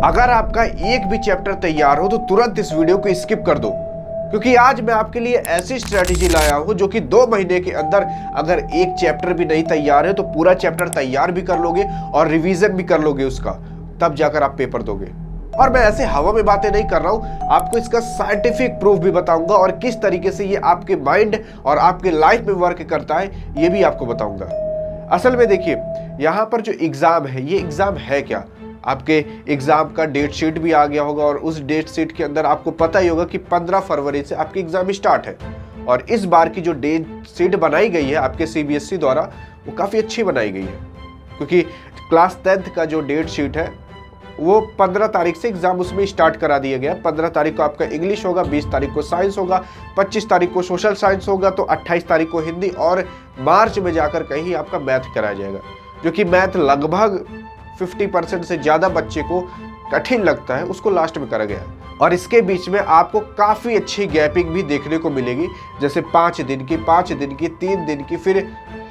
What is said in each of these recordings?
अगर आपका एक भी चैप्टर तैयार हो तो तुरंत इस वीडियो को स्किप कर दो, क्योंकि आज मैं आपके लिए ऐसी स्ट्रेटेजी लाया हूं जो कि 2 महीने के अंदर अगर एक चैप्टर भी नहीं तैयार है तो पूरा चैप्टर तैयार भी कर लोगे और रिवीजन भी कर लोगे उसका, तब जाकर आप पेपर दोगे। और मैं ऐसे हवा में बातें नहीं कर रहा हूं, आपको इसका साइंटिफिक प्रूफ भी बताऊंगा और किस तरीके से ये आपके माइंड और आपके लाइफ में वर्क करता है ये भी आपको बताऊंगा। असल में देखिए, यहाँ पर जो एग्जाम है, ये एग्जाम है क्या? आपके एग्जाम का डेट शीट भी आ गया होगा और उस डेट शीट के अंदर आपको पता ही होगा कि 15 फरवरी से आपके एग्जाम स्टार्ट है। और इस बार की जो डेट शीट बनाई गई है आपके सीबीएसई द्वारा, वो काफ़ी अच्छी बनाई गई है, क्योंकि क्लास 10th का जो डेट शीट है वो 15 तारीख से एग्जाम उसमें स्टार्ट करा दिया गया। 15 तारीख को आपका इंग्लिश होगा, 20 तारीख को साइंस होगा, 25 तारीख को सोशल साइंस होगा, तो 28 तारीख को हिंदी, और मार्च में जाकर कहीं आपका मैथ कराया जाएगा, जो कि मैथ लगभग 50% से ज़्यादा बच्चे को कठिन लगता है, उसको लास्ट में करा गया है। और इसके बीच में आपको काफ़ी अच्छी गैपिंग भी देखने को मिलेगी, जैसे 5 दिन की, 5 दिन की, 3 दिन की, फिर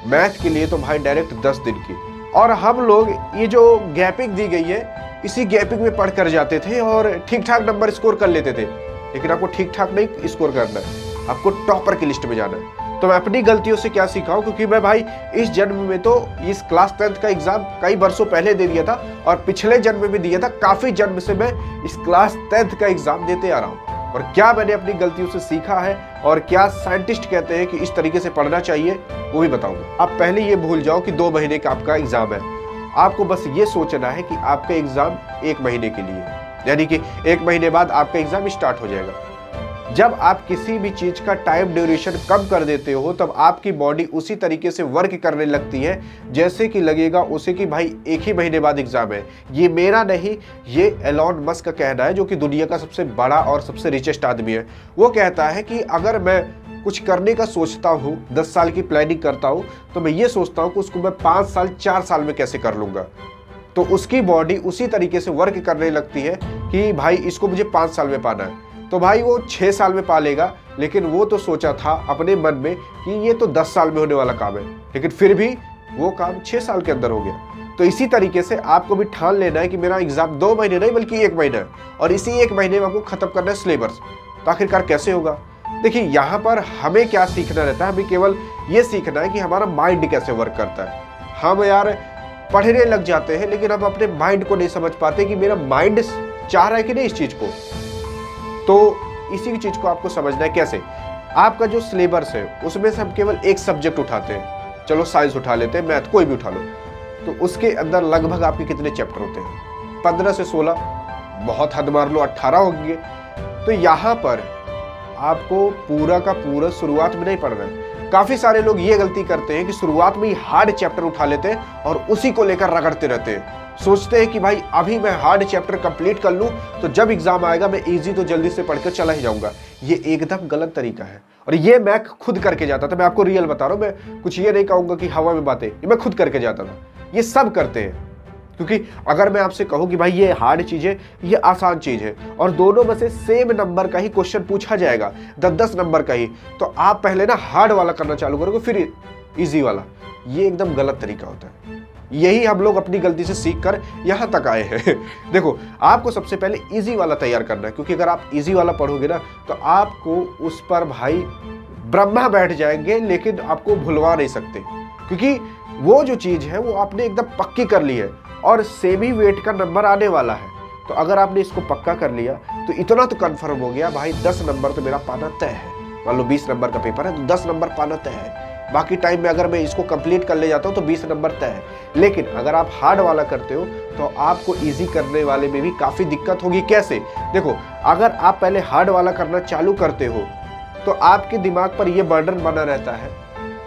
मैथ के लिए तो भाई डायरेक्ट 10 दिन की। और हम लोग ये जो गैपिंग दी गई है, इसी गैपिंग में पढ़ कर जाते थे और ठीक ठाक नंबर स्कोर कर लेते थे। लेकिन आपको ठीक ठाक नहीं स्कोर करना है, आपको टॉपर की लिस्ट में जाना है। तो मैं अपनी गलतियों से क्या सीखा हूं, क्योंकि मैं भाई इस जन्म में तो इस क्लास 10th का एग्जाम कई वर्षों पहले दे दिया था और पिछले जन्म में भी दिया था। काफी जन्म से मैं इस क्लास 10th का एग्जाम देते आ रहा हूं, और क्या मैंने अपनी गलतियों से सीखा है और क्या साइंटिस्ट कहते हैं कि इस तरीके से पढ़ना चाहिए, वो भी बताऊंगा। आप पहले ये भूल जाओ कि 2 महीने का आपका एग्जाम है। आपको बस ये सोचना है कि आपका एग्जाम 1 महीने के लिए, यानी कि 1 महीने बाद आपका एग्जाम स्टार्ट हो जाएगा। जब आप किसी भी चीज का टाइम ड्यूरेशन कम कर देते हो, तब आपकी बॉडी उसी तरीके से वर्क करने लगती है जैसे कि लगेगा उसे कि भाई 1 ही महीने बाद एग्जाम है। ये मेरा नहीं, ये एलॉन मस्क का कहना है, जो कि दुनिया का सबसे बड़ा और सबसे रिचेस्ट आदमी है। वो कहता है कि अगर मैं कुछ करने का सोचता हूँ, 10 साल की प्लानिंग करता हूँ, तो मैं ये सोचता हूँ कि उसको मैं 5 साल 4 साल में कैसे कर लूँगा। तो उसकी बॉडी उसी तरीके से वर्क करने लगती है कि भाई इसको मुझे 5 साल में पाना है, तो भाई वो 6 साल में पा लेगा। लेकिन वो तो सोचा था अपने मन में कि ये तो 10 साल में होने वाला काम है, लेकिन फिर भी वो काम 6 साल के अंदर हो गया। तो इसी तरीके से आपको भी ठान लेना है कि मेरा एग्जाम 2 महीने नहीं बल्कि 1 महीना है, और इसी 1 महीने में आपको खत्म करना है सिलेबस। तो आखिरकार कैसे होगा? देखिए, यहाँ पर हमें क्या सीखना रहता है, हमें केवल ये सीखना है कि हमारा माइंड कैसे वर्क करता है। हम यार पढ़ने लग जाते हैं, लेकिन हम अपने माइंड को नहीं समझ पाते कि मेरा माइंड चाह रहा है कि नहीं इस चीज को। तो इसी चीज को आपको समझना है कैसे। आपका जो सिलेबस है उसमें से हम केवल एक सब्जेक्ट उठाते हैं, चलो साइंस उठा लेते हैं, मैथ कोई भी उठा लो, तो उसके अंदर लगभग आपके कितने चैप्टर होते हैं? 15 से 16, बहुत हद मार लो 18 होंगे। तो यहाँ पर आपको पूरा का पूरा शुरुआत में नहीं पढ़ना है। काफी सारे लोग ये गलती करते हैं कि शुरुआत में ही हार्ड चैप्टर उठा लेते हैं और उसी को लेकर रगड़ते रहते हैं। सोचते हैं कि भाई अभी मैं हार्ड चैप्टर कंप्लीट कर लूं तो जब एग्जाम आएगा मैं इजी तो जल्दी से पढ़कर चला ही जाऊंगा। ये एकदम गलत तरीका है, और ये मैं खुद करके जाता था। मैं आपको रियल बता रहा हूं, मैं कुछ ये नहीं कहूंगा कि हवा में बातें, ये मैं खुद करके जाता था। ये सब करते हैं, क्योंकि अगर मैं आपसे कहूं कि भाई ये हार्ड चीज है, ये आसान चीज है, और दोनों में से सेम नंबर का ही क्वेश्चन पूछा जाएगा, 10-10 नंबर का ही, तो आप पहले ना हार्ड वाला करना चालू करोगे फिर इजी वाला। ये एकदम गलत तरीका होता है। यही हम लोग अपनी गलती से सीख कर यहाँ तक आए हैं। देखो, आपको सबसे पहले इजी वाला तैयार करना है, क्योंकि अगर आप इजी वाला पढ़ोगे ना तो आपको उस पर भाई ब्रह्मा बैठ जाएंगे, लेकिन आपको भुलवा नहीं सकते, क्योंकि वो जो चीज है वो आपने एकदम पक्की कर ली है और सेमी वेट का नंबर आने वाला है। तो अगर आपने इसको पक्का कर लिया तो इतना तो कंफर्म हो गया भाई 10 नंबर तो मेरा पाना तय है। मान लो 20 नंबर का पेपर है तो 10 नंबर पाना तय है। बाकी टाइम में अगर मैं इसको कंप्लीट कर ले जाता हूं तो 20 नंबर तय है। लेकिन अगर आप हार्ड वाला करते हो तो आपको इजी करने वाले में भी काफी दिक्कत होगी। कैसे? देखो, अगर आप पहले हार्ड वाला करना चालू करते हो तो आपके दिमाग पर यह बर्डन बना रहता है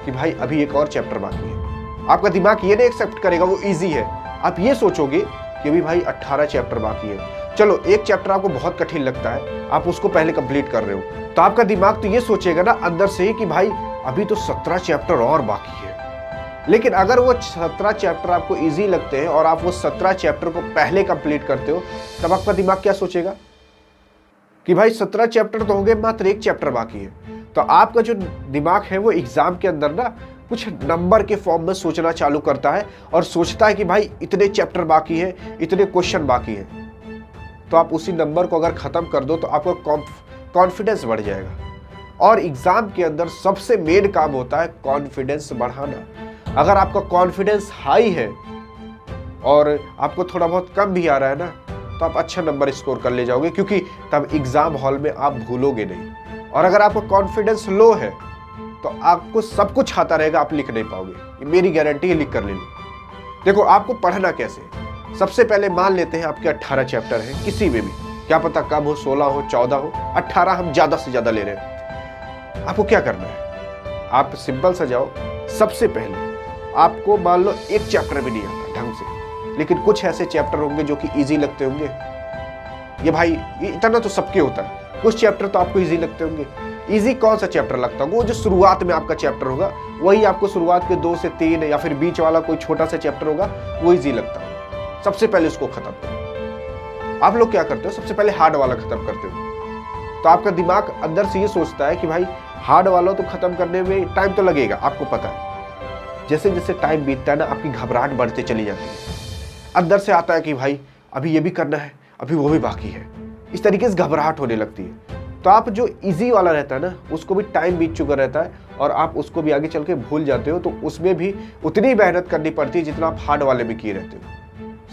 कि भाई अभी एक और चैप्टर बाकी है। आपका दिमाग ये नहीं एक्सेप्ट करेगा वो इजी है। आप ये सोचोगे कि अभी भाई 18 चैप्टर बाकी है। चलो, एक चैप्टर आपको बहुत कठिन लगता है, आप उसको पहले कंप्लीट कर रहे हो, तो आपका दिमाग तो ये सोचेगा ना अंदर से ही कि भाई अभी तो 17 चैप्टर और बाकी है। लेकिन अगर वो 17 चैप्टर आपको इजी लगते हैं और आप वो 17 चैप्टर को पहले कंप्लीट करते हो, तब आपका दिमाग क्या सोचेगा कि भाई 17 चैप्टर तो हो गए, मात्र एक चैप्टर बाकी है। तो आपका जो दिमाग है वो एग्जाम के अंदर ना कुछ नंबर के फॉर्म में सोचना चालू करता है और सोचता है कि भाई इतने चैप्टर बाकी है, इतने क्वेश्चन बाकी है। तो आप उसी नंबर को अगर ख़त्म कर दो तो आपका कॉन्फिडेंस बढ़ जाएगा। और एग्ज़ाम के अंदर सबसे मेन काम होता है कॉन्फिडेंस बढ़ाना। अगर आपका कॉन्फिडेंस हाई है और आपको थोड़ा बहुत कम भी आ रहा है ना, तो आप अच्छा नंबर स्कोर कर ले जाओगे, क्योंकि तब एग्ज़ाम हॉल में आप भूलोगे नहीं। और अगर आपका कॉन्फिडेंस लो है तो आपको सब कुछ आता रहेगा, आप लिख नहीं पाओगे, ये मेरी गारंटी है, लिख कर ले लो। देखो आपको पढ़ना कैसे, सबसे पहले मान लेते हैं आपके 18 चैप्टर हैं, किसी में भी, क्या पता कम हो, 16 हो, 14 हो, 18 हम ज़्यादा से ज़्यादा ले रहे हैं। आपको क्या करना है, आप सिंपल सा जाओ। सबसे पहले आपको मान लो एक चैप्टर भी नहीं आता ढंग से, लेकिन कुछ ऐसे चैप्टर होंगे जो कि ईजी लगते होंगे। ये भाई ये इतना तो सबके होता है, कुछ चैप्टर तो आपको ईजी लगते होंगे। ईजी कौन सा चैप्टर लगता होगा, वो जो शुरुआत में आपका चैप्टर होगा, वही आपको शुरुआत के 2 से 3 या फिर बीच वाला कोई छोटा सा चैप्टर होगा, वो ईजी लगता होगा। सबसे पहले उसको खत्म करो। आप लोग क्या करते हो, सबसे पहले हार्ड वाला खत्म करते हो। तो आपका दिमाग अंदर से ये सोचता है कि भाई हार्ड वाला तो खत्म करने में टाइम तो लगेगा, आपको पता है। जैसे जैसे टाइम बीतता है ना, आपकी घबराहट बढ़ते चली जाती है। अंदर से आता है कि भाई अभी ये भी करना है, अभी वो भी बाकी है, इस तरीके से घबराहट होने लगती है। तो आप जो इजी वाला रहता है ना, उसको भी टाइम बीत चुका रहता है और आप उसको भी आगे चल के भूल जाते हो, तो उसमें भी उतनी मेहनत करनी पड़ती है जितना आप हार्ड वाले में किए रहते हो।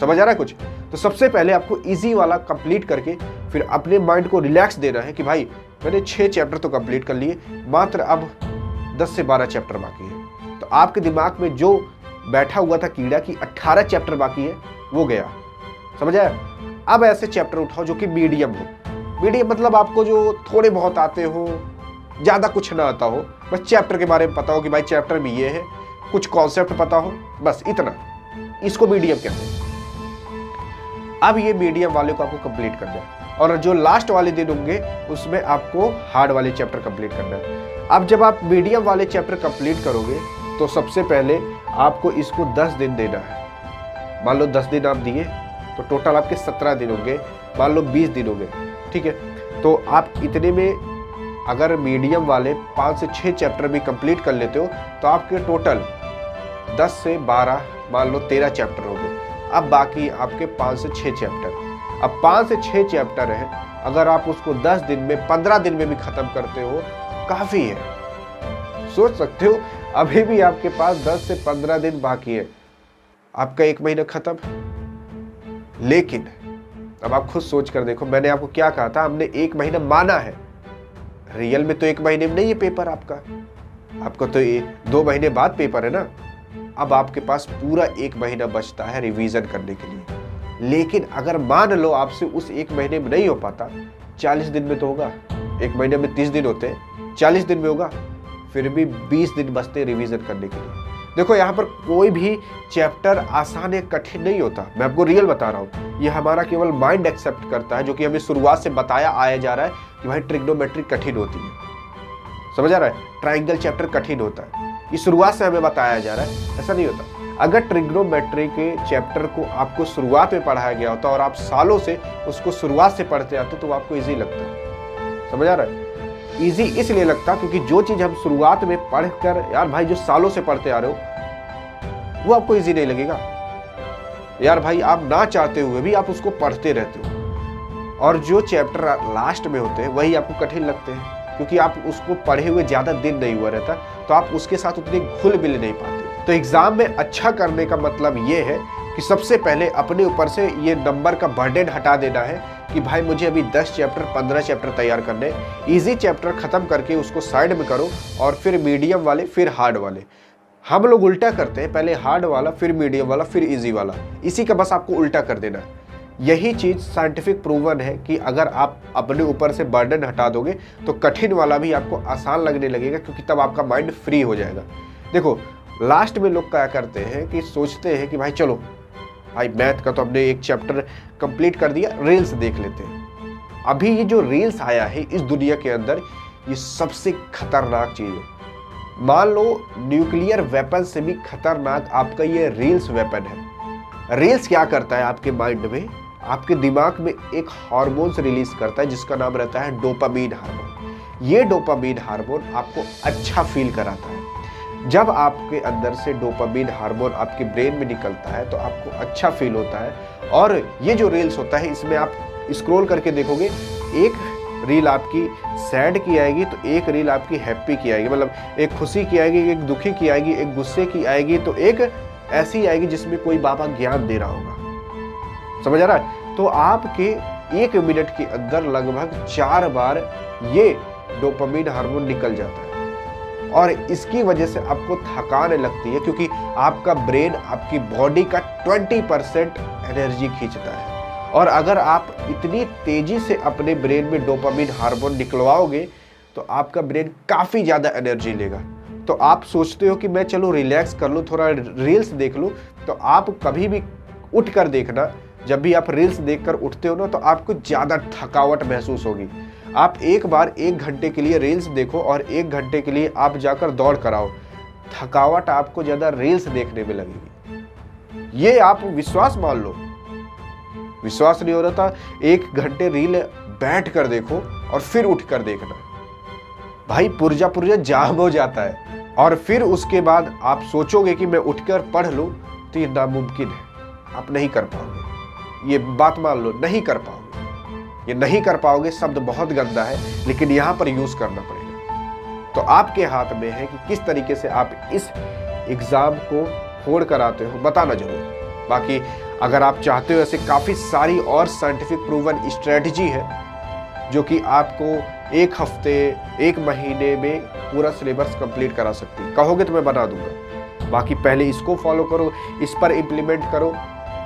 समझ आ रहा है कुछ? तो सबसे पहले आपको इजी वाला कंप्लीट करके फिर अपने माइंड को रिलैक्स देना है कि भाई मैंने 6 चैप्टर तो कंप्लीट कर लिए, मात्र अब 10 से 12 चैप्टर बाकी है। तो आपके दिमाग में जो बैठा हुआ था कीड़ा कि 18 चैप्टर बाकी है, वो गया। समझ आया? अब ऐसे चैप्टर उठाओ जो कि मीडियम हो। मीडियम मतलब आपको जो थोड़े बहुत आते हो, ज़्यादा कुछ ना आता हो, बस चैप्टर के बारे में पता हो कि भाई चैप्टर में ये है, कुछ कॉन्सेप्ट पता हो, बस इतना। इसको मीडियम कहते हैं। अब ये मीडियम वाले को आपको कंप्लीट करना है और जो लास्ट वाले दिन होंगे उसमें आपको हार्ड वाले चैप्टर कंप्लीट करना है। अब जब आप मीडियम वाले चैप्टर कंप्लीट करोगे तो सबसे पहले आपको इसको 10 दिन देना है। मान लो 10 दिन आप दिए तो टोटल आपके 17 दिन होंगे, मान लो 20 दिन हो गए, ठीक है। तो आप इतने में अगर मीडियम वाले 5 से 6 चैप्टर भी कंप्लीट कर लेते हो तो आपके टोटल 10 से 12 मान लो 13 चैप्टर हो गए। अब बाकी आपके 5 से 6 चैप्टर। अब 5 से 6 चैप्टर है, अगर आप उसको 10 दिन में 15 दिन में भी खत्म करते हो, काफी है। सोच सकते हो अभी भी आपके पास 10 से 15 दिन बाकी है, आपका 1 महीना खत्म। लेकिन अब आप खुद सोच कर देखो, मैंने आपको क्या कहा था, हमने 1 महीना माना है, रियल में तो 1 महीने में नहीं है पेपर आपका तो 2 महीने बाद पेपर है ना। अब आपके पास पूरा 1 महीना बचता है रिवीजन करने के लिए। लेकिन अगर मान लो आपसे उस 1 महीने में नहीं हो पाता, 40 दिन में तो होगा। 1 महीने में 30 दिन होते हैं, 40 दिन में होगा, फिर भी 20 दिन बचते हैं रिवीजन करने के लिए। देखो यहाँ पर कोई भी चैप्टर आसान या कठिन नहीं होता, मैं आपको रियल बता रहा हूँ। ये हमारा केवल माइंड एक्सेप्ट करता है, जो कि हमें शुरुआत से बताया आया जा रहा है कि भाई ट्रिग्नोमेट्री कठिन होती है। समझ आ रहा है? ट्राइंगल चैप्टर कठिन होता है, ये शुरुआत से हमें बताया जा रहा है, ऐसा नहीं होता। अगर ट्रिग्नोमेट्री के चैप्टर को आपको शुरुआत में पढ़ाया गया होता और आप सालों से उसको शुरुआत से पढ़ते आते तो आपको ईजी लगता। समझ आ रहा है? ईजी इसलिए लगता क्योंकि जो चीज हम शुरुआत में पढ़कर, यार भाई जो सालों से पढ़ते आ रहे हो, वो आपको ईजी नहीं लगेगा। यार भाई आप ना चाहते हुए भी आप उसको पढ़ते रहते हो, और जो चैप्टर लास्ट में होते हैं वही आपको कठिन लगते हैं, क्योंकि आप उसको पढ़े हुए ज़्यादा दिन नहीं हुआ रहता, तो आप उसके साथ उतने घुल मिल नहीं पाते। तो एग्जाम में अच्छा करने का मतलब ये है कि सबसे पहले अपने ऊपर से ये नंबर का बर्डन हटा देना है कि भाई मुझे अभी 10 चैप्टर 15 चैप्टर तैयार करने। इजी चैप्टर खत्म करके उसको साइड में करो और फिर मीडियम वाले, फिर हार्ड वाले। हम लोग उल्टा करते हैं, पहले हार्ड वाला, फिर मीडियम वाला, फिर इजी वाला। इसी का बस आपको उल्टा कर देना है। यही चीज़ साइंटिफिक प्रूवन है कि अगर आप अपने ऊपर से बर्डन हटा दोगे तो कठिन वाला भी आपको आसान लगने लगेगा, क्योंकि तब आपका माइंड फ्री हो जाएगा। देखो लास्ट में लोग क्या करते हैं कि सोचते हैं कि भाई चलो भाई मैथ का तो हमने एक चैप्टर कंप्लीट कर दिया, रील्स देख लेते हैं। अभी ये जो रील्स आया है इस दुनिया के अंदर, ये सबसे खतरनाक चीज़ है। मान लो न्यूक्लियर वेपन से भी खतरनाक आपका ये रील्स वेपन है। रील्स क्या करता है आपके माइंड में, आपके दिमाग में एक हार्मोन रिलीज करता है जिसका नाम रहता है डोपामीन हार्मोन। ये डोपामीन हार्मोन आपको अच्छा फील कराता है। जब आपके अंदर से डोपामीन हार्मोन आपके ब्रेन में निकलता है तो आपको अच्छा फील होता है। और ये जो रील्स होता है इसमें आप स्क्रॉल करके देखोगे, एक रील आपकी सैड की आएगी तो एक रील आपकी हैप्पी की आएगी, मतलब एक खुशी की आएगी, एक दुखी की आएगी, एक गुस्से की आएगी, तो एक ऐसी आएगी जिसमें कोई बाबा ज्ञान दे रहा होगा। समझ आ रहा है? तो आपके 1 मिनट के अंदर लगभग 4 बार ये डोपामिन हार्मोन निकल जाता है और इसकी वजह से आपको थकान लगती है, क्योंकि आपका ब्रेन आपकी बॉडी का 20% एनर्जी खींचता है। और अगर आप इतनी तेजी से अपने ब्रेन में डोपामिन हार्मोन निकलवाओगे तो आपका ब्रेन काफ़ी ज़्यादा एनर्जी लेगा। तो आप सोचते हो कि मैं चलो रिलैक्स कर लूँ, थोड़ा रील्स देख लूँ, तो आप कभी भी उठ कर देखना, जब भी आप रील्स देखकर उठते हो ना तो आपको ज़्यादा थकावट महसूस होगी। आप एक बार 1 घंटे के लिए रील्स देखो और 1 घंटे के लिए आप जाकर दौड़ कराओ, थकावट आपको ज़्यादा रील्स देखने में लगेगी। ये आप विश्वास मान लो। विश्वास नहीं हो रहा था, 1 घंटे रील बैठ कर देखो और फिर उठ कर देखना, भाई पुर्जा जाम हो जाता है। और फिर उसके बाद आप सोचोगे कि मैं उठकर पढ़ लूं, तो ये नामुमकिन है, आप नहीं कर पाओगे। ये बात मान लो, नहीं कर पाओगे। ये नहीं कर पाओगे शब्द बहुत गंदा है, लेकिन यहां पर यूज करना पड़ेगा। तो आपके हाथ में है कि किस तरीके से आप इस एग्जाम को फोड़ कर आते हो, बताना जरूर। बाकी अगर आप चाहते हो, ऐसे काफ़ी सारी और साइंटिफिक प्रूवन स्ट्रेटजी है जो कि आपको 1 हफ्ते 1 महीने में पूरा सिलेबस कंप्लीट करा सकती है। कहोगे तो मैं बना दूंगा। बाकी पहले इसको फॉलो करो, इस पर इम्प्लीमेंट करो,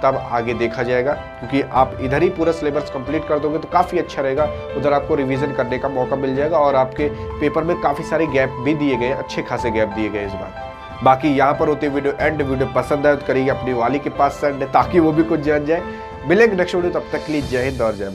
तब आगे देखा जाएगा। क्योंकि आप इधर ही पूरा सिलेबस कंप्लीट कर दोगे तो काफ़ी अच्छा रहेगा, उधर आपको रिवीजन करने का मौका मिल जाएगा। और आपके पेपर में काफ़ी सारे गैप भी दिए गए, अच्छे खासे गैप दिए गए इस बार। बाकी यहाँ पर होते वीडियो पसंद आए तो करिए अपनी वाली के पास सेंड, ताकि वो भी कुछ जान जाए। मिलेंगे नेक्स्ट वीडियो, तब तक के लिए जय हिंद और जय भारत।